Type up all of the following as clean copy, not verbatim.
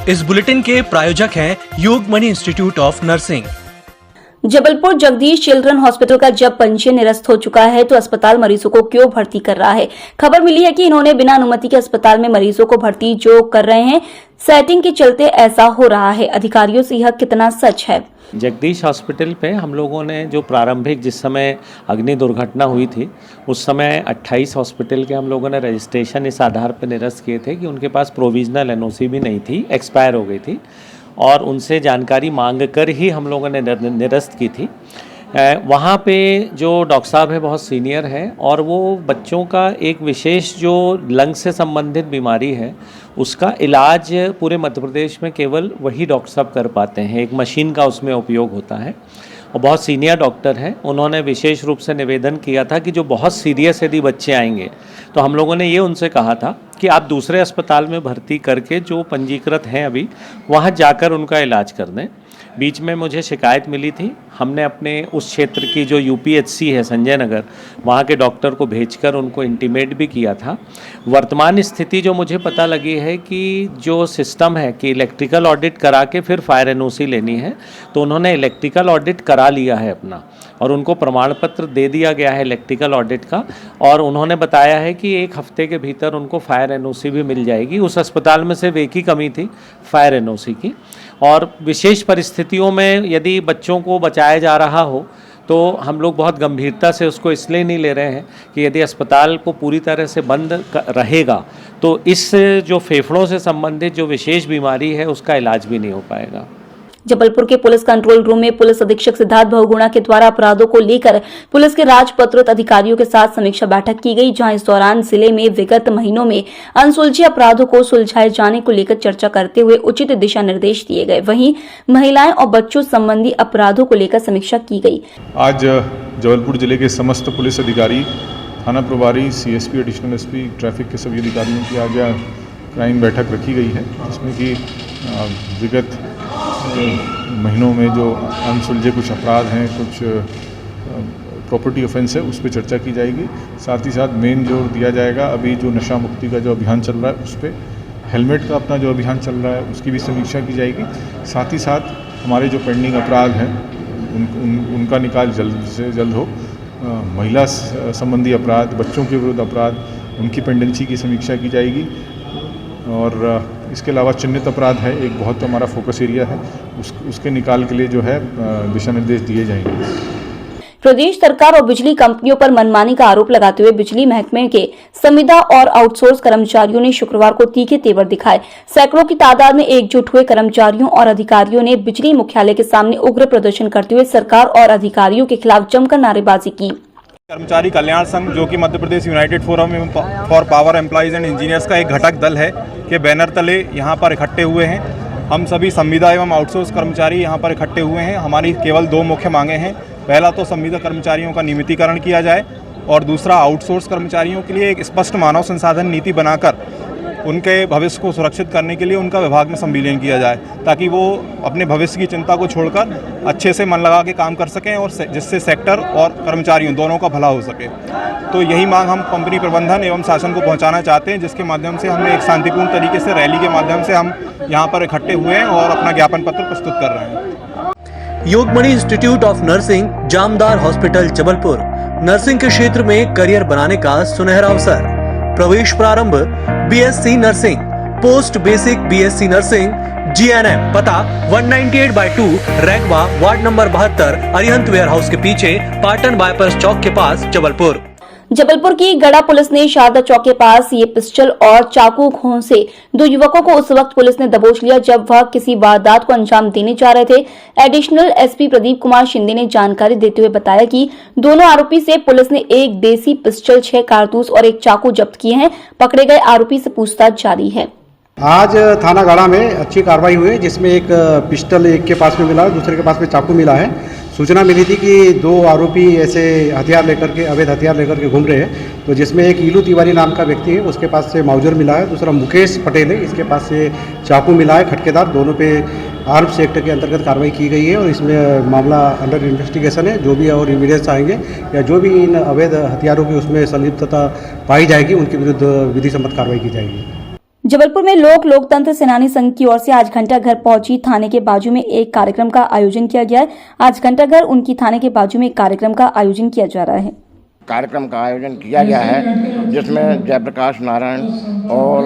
इस बुलेटिन के प्रायोजक हैं Yogmani institute of nursing. Jabalpur Jagdish children hospital का जब पंजीयन निरस्त हो चुका है तो अस्पताल मरीजों को क्यों भर्ती कर रहा है। खबर मिली है कि इन्होंने बिना अनुमति के अस्पताल में मरीजों को भर्ती जो कर रहे हैं, सेटिंग के चलते ऐसा हो रहा है। अधिकारियों से यह कितना सच है। जगदीश हॉस्पिटल पे हम लोगों ने जो प्रारंभिक जिस समय अग्नि दुर्घटना हुई थी उस समय 28 हॉस्पिटल के हम लोगों ने रजिस्ट्रेशन इस आधार पर निरस्त किए थे कि उनके पास प्रोविजनल एनओसी भी नहीं थी, एक्सपायर हो गई थी और उनसे जानकारी मांग कर ही हम लोगों ने निरस्त की थी। वहाँ पे जो डॉक्टर साहब है बहुत सीनियर है और वो बच्चों का एक विशेष जो लंग से संबंधित बीमारी है उसका इलाज पूरे मध्य प्रदेश में केवल वही डॉक्टर साहब कर पाते हैं। एक मशीन का उसमें उपयोग होता है और बहुत सीनियर डॉक्टर हैं। उन्होंने विशेष रूप से निवेदन किया था कि जो बहुत सीरियस यदि बच्चे आएंगे तो हम लोगों ने ये उनसे कहा था कि आप दूसरे अस्पताल में भर्ती करके जो पंजीकृत हैं अभी वहाँ जाकर उनका इलाज कर दें। बीच में मुझे शिकायत मिली थी, हमने अपने उस क्षेत्र की जो यूपीएचसी है संजय नगर, वहाँ के डॉक्टर को भेजकर उनको इंटीमेट भी किया था। वर्तमान स्थिति जो मुझे पता लगी है कि जो सिस्टम है कि इलेक्ट्रिकल ऑडिट करा के फिर फायर एनओसी लेनी है, तो उन्होंने इलेक्ट्रिकल ऑडिट करा लिया है अपना और उनको प्रमाण पत्र दे दिया गया है इलेक्ट्रिकल ऑडिट का और उन्होंने बताया है कि 1 हफ्ते के भीतर उनको फायर एनओसी भी मिल जाएगी। उस अस्पताल में सिर्फ एक ही कमी थी फायर एनओसी की। और विशेष परिस्थितियों में यदि बच्चों को बचाया जा रहा हो तो हम लोग बहुत गंभीरता से उसको इसलिए नहीं ले रहे हैं कि यदि अस्पताल को पूरी तरह से बंद रहेगा तो इस जो फेफड़ों से संबंधित जो विशेष बीमारी है उसका इलाज भी नहीं हो पाएगा। जबलपुर के पुलिस कंट्रोल रूम में पुलिस अधीक्षक सिद्धार्थ बहुगुणा के द्वारा अपराधों को लेकर पुलिस के राजपत्रित अधिकारियों के साथ समीक्षा बैठक की गई, जहां इस दौरान जिले में विगत महीनों में अनसुलझे अपराधों को सुलझाए जाने को लेकर चर्चा करते हुए उचित दिशा निर्देश दिए गए। वहीं महिलाएं और बच्चों संबंधी अपराधों को लेकर समीक्षा की गई। आज जबलपुर जिले के समस्त पुलिस अधिकारी, थाना प्रभारी, सीएसपी, एडिशनल एसपी, ट्रैफिक के सभी अधिकारियों की आज क्राइम बैठक रखी गई है, जिसमें कि विगत महीनों में जो अनसुलझे कुछ अपराध हैं, कुछ प्रॉपर्टी ऑफेंस है, उस पर चर्चा की जाएगी। साथ ही साथ मेन जोर दिया जाएगा अभी जो नशा मुक्ति का जो अभियान चल रहा है उस पर, हेलमेट का अपना जो अभियान चल रहा है उसकी भी समीक्षा की जाएगी। साथ ही साथ हमारे जो पेंडिंग अपराध हैं उनका निकाल जल्द से जल्द हो। महिला संबंधी अपराध, बच्चों के विरुद्ध अपराध, उनकी पेंडेंसी की समीक्षा की जाएगी। और इसके अलावा चिन्हित अपराध है, एक बहुत हमारा फोकस एरिया है, उसके निकाल के लिए जो है दिशा निर्देश दिए जाएंगे। प्रदेश सरकार और बिजली कंपनियों पर मनमानी का आरोप लगाते हुए बिजली महकमे के संविदा और आउटसोर्स कर्मचारियों ने शुक्रवार को तीखे तेवर दिखाए। सैकड़ों की तादाद में एकजुट हुए कर्मचारियों और अधिकारियों ने बिजली मुख्यालय के सामने उग्र प्रदर्शन करते हुए सरकार और अधिकारियों के खिलाफ जमकर नारेबाजी की। कर्मचारी कल्याण संघ, जो कि Madhya Pradesh united forum for power employees and engineers का एक घटक दल है, के बैनर तले यहाँ पर इकट्ठे हुए हैं। हम सभी संविदा एवं आउटसोर्स कर्मचारी यहाँ पर इकट्ठे हुए हैं। हमारी केवल 2 मुख्य मांगे हैं। पहला तो संविदा कर्मचारियों का नियमितीकरण किया जाए और दूसरा आउटसोर्स कर्मचारियों के लिए एक स्पष्ट मानव संसाधन नीति बनाकर उनके भविष्य को सुरक्षित करने के लिए उनका विभाग में संविलियन किया जाए, ताकि वो अपने भविष्य की चिंता को छोड़कर अच्छे से मन लगा के काम कर सकें और जिससे सेक्टर और कर्मचारियों दोनों का भला हो सके। तो यही मांग हम कंपनी प्रबंधन एवं शासन को पहुंचाना चाहते हैं, जिसके माध्यम से हमने एक शांतिपूर्ण तरीके से रैली के माध्यम से हम यहाँ पर इकट्ठे हुए हैं और अपना ज्ञापन पत्र प्रस्तुत कर रहे हैं। Yogmani institute of nursing, Jamdar hospital, Jabalpur. Nursing के क्षेत्र में करियर बनाने का सुनहरा अवसर। प्रवेश प्रारंभ BSc nursing, post basic BSc nursing, GNM. पता 198/2 Raigwa, ward number 72, Arihant warehouse के पीछे, पाटन बाईपास चौक के पास, जबलपुर। जबलपुर की गड़ा पुलिस ने शारदा चौक के पास ये पिस्टल और चाकू खों से 2 युवकों को उस वक्त पुलिस ने दबोच लिया जब वह किसी वारदात को अंजाम देने जा रहे थे। एडिशनल एसपी प्रदीप कुमार शिंदे ने जानकारी देते हुए बताया कि दोनों आरोपी से पुलिस ने 1 देसी पिस्टल, 6 कारतूस और 1 चाकू जब्त किए हैं। पकड़े गए आरोपी से पूछताछ जारी है। आज थाना गाड़ा में अच्छी कार्रवाई हुई, जिसमें एक पिस्टल एक के पास में मिला, दूसरे के पास में चाकू मिला है। सूचना मिली थी कि 2 आरोपी ऐसे हथियार लेकर के, अवैध हथियार लेकर के घूम रहे हैं, तो जिसमें एक इलू तिवारी नाम का व्यक्ति है, उसके पास से माउजर मिला है। दूसरा मुकेश पटेल है, इसके पास से चाकू मिला है खटकेदार। दोनों पे आर्म्स एक्ट के अंतर्गत कार्रवाई की गई है और इसमें मामला अंडर इन्वेस्टिगेशन है। जो भी और एविडेंस आएंगे या जो भी इन अवैध हथियारों की उसमें संलिप्तता पाई जाएगी, उनके विरुद्ध विधि सम्मत कार्रवाई की जाएगी। जबलपुर में लोकतंत्र सेनानी संघ की ओर से आज घंटाघर पहुंची थाने के बाजू में एक कार्यक्रम का आयोजन किया गया है। आज घंटाघर उनकी थाने के बाजू में एक कार्यक्रम का आयोजन किया जा रहा है। कार्यक्रम का आयोजन किया गया है जिसमें जयप्रकाश नारायण और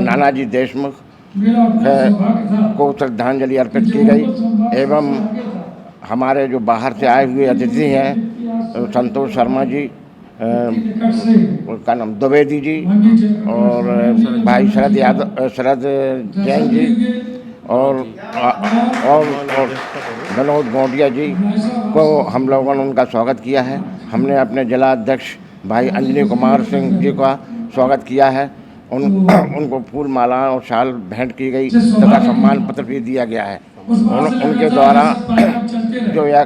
नानाजी देशमुख को श्रद्धांजलि अर्पित की गई एवं हमारे जो बाहर से आए हुए अतिथि हैं संतोष शर्मा जी का नाम द्विवेदी जी और भाई शरद जैन जी और विनोद गोंडिया जी को हम लोगों ने उनका स्वागत किया है। हमने अपने जिला अध्यक्ष भाई अंजनी कुमार सिंह जी का स्वागत किया है। उनको फूल मालाएं और शाल भेंट की गई तथा सम्मान पत्र भी दिया गया है। उनके द्वारा जो यह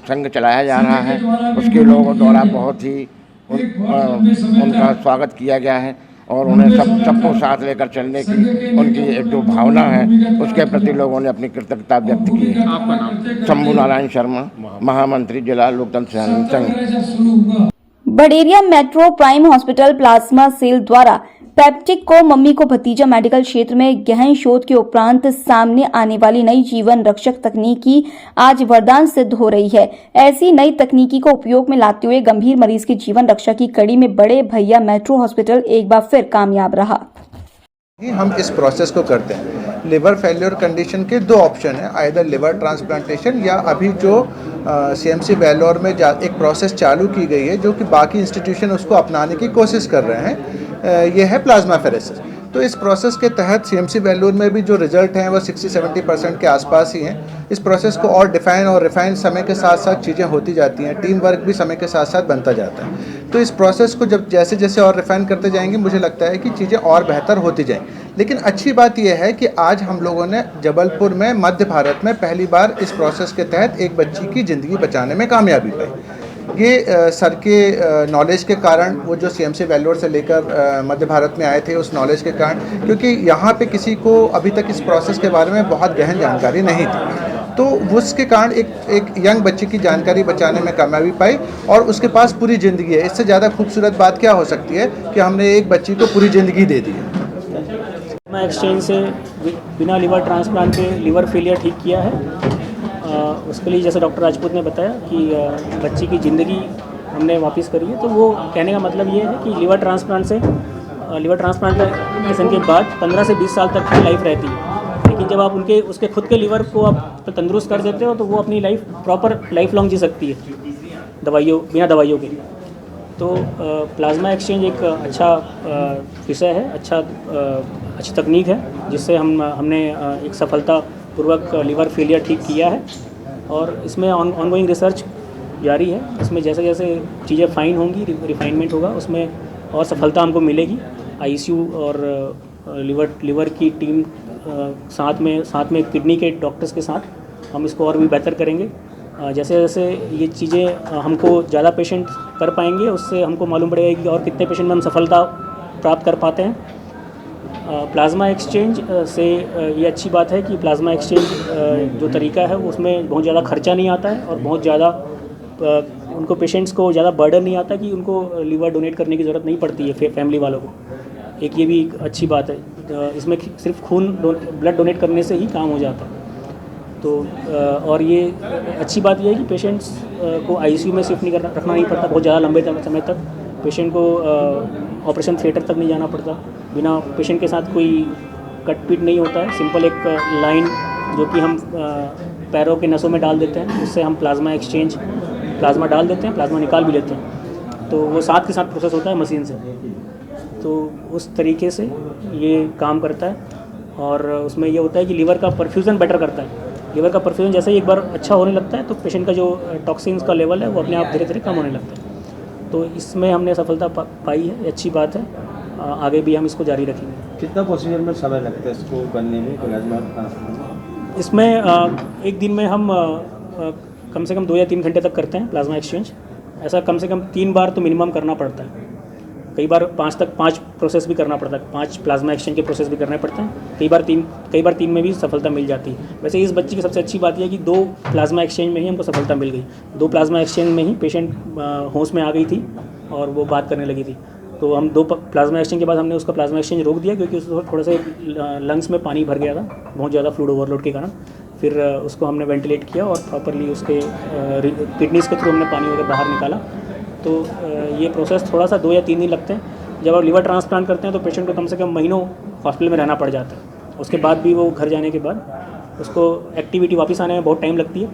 संघ चलाया जा रहा है उसके लोगों द्वारा बहुत ही उनका स्वागत किया गया है और उन्हें सबको साथ लेकर चलने की उनकी एक जो भावना है उसके प्रति लोगों ने अपनी कृतज्ञता व्यक्त की है। शंभू नारायण शर्मा, महामंत्री जिला लोकतंत्र सेनानी संघ। Baderia metro prime hospital plasma cell द्वारा पेप्टिक को मम्मी को भतीजा मेडिकल क्षेत्र में गहन शोध के उपरांत सामने आने वाली नई जीवन रक्षक तकनीकी आज वरदान सिद्ध हो रही है। ऐसी नई तकनीकी को उपयोग में लाते हुए गंभीर मरीज की जीवन रक्षा की कड़ी में बड़े भैया मेट्रो हॉस्पिटल एक बार फिर कामयाब रहा। हम इस प्रोसेस को करते हैं। लिवर फेल्योर कंडीशन के दो ऑप्शन है, आइदर लिवर ट्रांसप्लांटेशन या अभी जो सीएमसी वेल्लोर में एक प्रोसेस चालू की गई है जो कि बाकी इंस्टीट्यूशन उसको अपनाने की कोशिश कर रहे हैं, ये है प्लाज्माफेरेसिस। तो इस प्रोसेस के तहत सीएमसी वेल्लोर में भी जो रिजल्ट हैं वो 60-70% के आसपास ही हैं। इस प्रोसेस को और डिफाइन और रिफाइन समय के साथ साथ चीज़ें होती जाती हैं, टीम वर्क भी समय के साथ साथ बनता जाता है। तो इस प्रोसेस को जब जैसे जैसे और रिफाइन करते जाएंगे मुझे लगता है कि चीज़ें और बेहतर होती जाएंगी। लेकिन अच्छी बात यह है कि आज हम लोगों ने जबलपुर में मध्य भारत में पहली बार इस प्रोसेस के तहत एक बच्ची की ज़िंदगी बचाने में कामयाबी पाई। ये सर के नॉलेज के कारण, वो जो सीएमसी वेल्लोर से लेकर मध्य भारत में आए थे उस नॉलेज के कारण, क्योंकि यहाँ पे किसी को अभी तक इस प्रोसेस के बारे में बहुत गहन जानकारी नहीं थी, तो उसके कारण एक यंग बच्चे की जानकारी बचाने में कामयाबी पाई और उसके पास पूरी ज़िंदगी है। इससे ज़्यादा खूबसूरत बात क्या हो सकती है कि हमने एक बच्ची को पूरी ज़िंदगी दे दी है। मैं एक्सचेंज से बिना लिवर ट्रांसप्लांट के लिवर फेलियर ठीक किया है। उसके लिए जैसे डॉक्टर राजपूत ने बताया कि बच्ची की ज़िंदगी हमने वापस करी है, तो वो कहने का मतलब ये है कि लिवर ट्रांसप्लांटेशन के बाद 15 से 20 साल तक की लाइफ रहती है। लेकिन जब आप उसके खुद के लिवर को आप तंदुरुस्त कर देते हो तो वो अपनी लाइफ प्रॉपर लाइफ लॉन्ग जी सकती है बिना दवाइयों के। तो प्लाज्मा एक्सचेंज एक अच्छा विषय है, अच्छी तकनीक है जिससे हमने एक सफलतापूर्वक लिवर फेलियर ठीक किया है और इसमें ऑनगोइंग रिसर्च जारी है। इसमें जैसे जैसे चीज़ें फाइन होंगी, रिफाइनमेंट होगा, उसमें और सफलता हमको मिलेगी। आईसीयू और लिवर की टीम साथ में किडनी के डॉक्टर्स के साथ हम इसको और भी बेहतर करेंगे। जैसे जैसे ये चीज़ें हमको ज़्यादा पेशेंट कर पाएंगे, उससे हमको मालूम पड़ेगा कि और कितने पेशेंट में हम सफलता प्राप्त कर पाते हैं। प्लाज्मा एक्सचेंज से ये अच्छी बात है कि प्लाज्मा एक्सचेंज जो तरीका है उसमें बहुत ज़्यादा खर्चा नहीं आता है और बहुत ज़्यादा उनको पेशेंट्स को ज़्यादा बर्डन नहीं आता कि उनको लिवर डोनेट करने की ज़रूरत नहीं पड़ती है फैमिली वालों को। एक ये भी एक अच्छी बात है। इसमें सिर्फ ब्लड डोनेट करने से ही काम हो जाता है। तो और ये अच्छी बात यह है कि पेशेंट्स को आईसीयू में शिफ्ट नहीं रखना नहीं पड़ता बहुत ज़्यादा लंबे समय तक। पेशेंट को ऑपरेशन थिएटर तक नहीं जाना पड़ता। बिना पेशेंट के साथ कोई कटपीट नहीं होता है। सिंपल एक लाइन जो कि हम पैरों के नसों में डाल देते हैं, उससे हम प्लाज्मा डाल देते हैं, प्लाज्मा निकाल भी लेते हैं। तो वो साथ के साथ प्रोसेस होता है मशीन से। तो उस तरीके से ये काम करता है और उसमें ये होता है कि लीवर का परफ्यूज़न बेटर करता है। लीवर का परफ्यूजन जैसे ही एक बार अच्छा होने लगता है तो पेशेंट का जो टॉक्सिन्स का लेवल है वो अपने आप धीरे धीरे कम होने लगता है। तो इसमें हमने सफलता पाई है, अच्छी बात है। आगे भी हम इसको जारी रखेंगे। कितना प्रोसीजर में समय लगता है इसको करने में प्लाज्मा ट्रांसप्लांट? इसमें एक दिन में हम कम से कम 2 या 3 घंटे तक करते हैं प्लाज्मा एक्सचेंज। ऐसा कम से कम 3 बार तो मिनिमम करना पड़ता है। कई बार 5 प्रोसेस भी करना पड़ता है, 5 प्लाज्मा एक्सचेंज के प्रोसेस भी करने पड़ते हैं। कई बार 3 में भी सफलता मिल जाती है। वैसे इस बच्ची की सबसे अच्छी बात यह है कि 2 प्लाज्मा एक्सचेंज में ही हमको सफलता मिल गई। 2 प्लाज्मा एक्सचेंज में ही पेशेंट होश में आ गई थी और वो बात करने लगी थी। तो हम 2 प्लाज्मा एक्सचेंज के बाद हमने उसका प्लाज्मा एक्सचेंज रोक दिया, क्योंकि उसको थोड़ा सा लंग्स में पानी भर गया था बहुत ज़्यादा फ्लूइड ओवरलोड के कारण। फिर उसको हमने वेंटिलेट किया और प्रॉपरली उसके किडनीज़ के थ्रू हमने पानी वगैरह बाहर निकाला। तो ये प्रोसेस थोड़ा सा 2 या 3 दिन लगते हैं। जब आप लिवर ट्रांसप्लांट करते हैं तो पेशेंट को कम से कम महीनों हॉस्पिटल में रहना पड़ जाता है। उसके बाद भी वो घर जाने के बाद उसको एक्टिविटी वापस आने में बहुत टाइम लगती है।